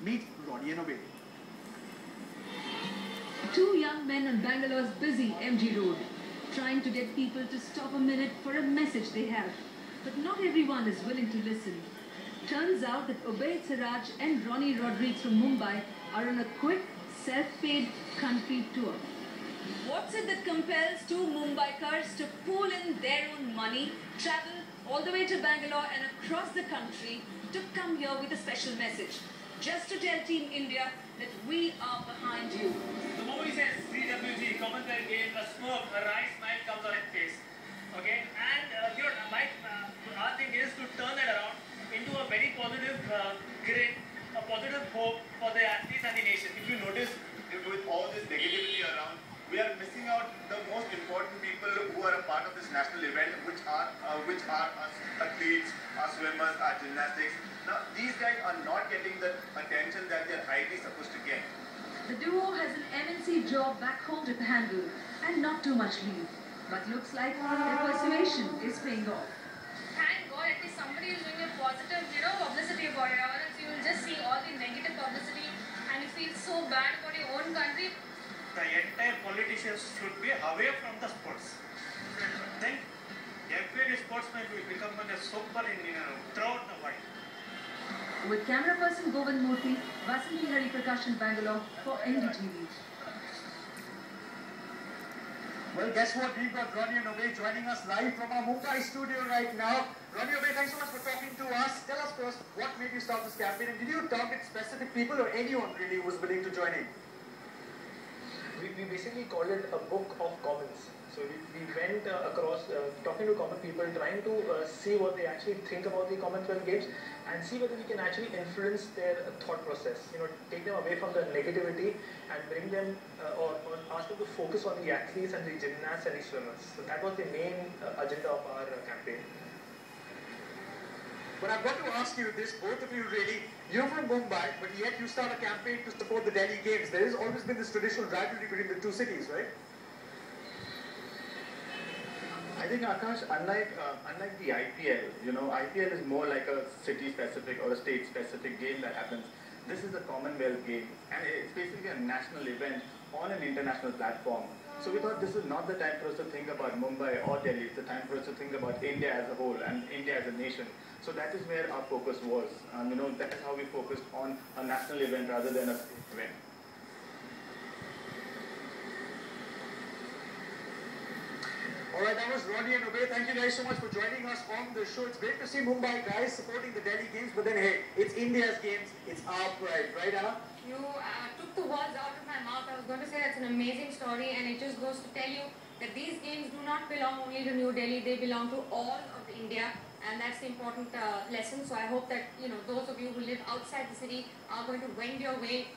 Meet Ronnie and Obey. Two young men on Bangalore's busy MG Road, trying to get people to stop a minute for a message they have. But not everyone is willing to listen. Turns out that Obey Siraj and Ronnie Rodriguez from Mumbai are on a quick, self-paid country tour. What's it that compels two Mumbaikars to pool in their own money, travel all the way to Bangalore and across the country to come here with a special message? Just to tell Team India that we are behind you. The movie says CWG, Commonwealth Games, a smirk, a wry smile comes on its face. Okay? And our thing is to turn that around into a very positive grin, a positive hope for the athletes and the nation. If you notice, with all this negativity around, we are missing out the most important people who are a part of this national event, which are our athletes, our swimmers, our gymnastics. Now, these guys are not getting the attention that they're rightly supposed to get. The duo has an MNC job back home to handle and not too much leave. But looks like their persuasion is paying off. Thank God at least somebody is doing a positive, publicity about it. Or else you will just see all the negative publicity and you feel so bad for your own country. the entire politicians should be away from the sports. Then every sportsman will become a super throughout the world. With camera person Govind Murthy, Vasanthi Hari Prakash in Bangalore for NDTV. Well, guess what? We've got Ronnie and Obey joining us live from our Mumbai studio right now. Ronnie, Obey, thanks so much for talking to us. Tell us first, what made you start this campaign? And did you target specific people or anyone really who was willing to join in? We basically called it a book of commons. So we went across talking to common people, trying to see what they actually think about the Commonwealth Games and see whether we can actually influence their thought process. Take them away from the negativity and bring them or ask them to focus on the athletes and the gymnasts and the swimmers. So that was the main agenda of our campaign. But I've got to ask you this, both of you really, you're from Mumbai, but yet you start a campaign to support the Delhi Games. There has always been this traditional rivalry between the two cities, right? I think, Akash, unlike the IPL, IPL is more like a city-specific or a state-specific game that happens. This is a Commonwealth game, and it's basically a national event on an international platform. So we thought this is not the time for us to think about Mumbai or Delhi. It's the time for us to think about India as a whole and India as a nation. So that is where our focus was. That is how we focused on a national event rather than a state event. Alright, that was Ronnie and Obey. Thank you guys so much for joining us on the show. It's great to see Mumbai guys supporting the Delhi Games, but then hey, it's India's games, it's our pride, right Anna? You took the words out of my mouth. I was going to say that's an amazing story, and it just goes to tell you that these games do not belong only to New Delhi, they belong to all of India, and that's the important lesson. So I hope that those of you who live outside the city are going to wend your way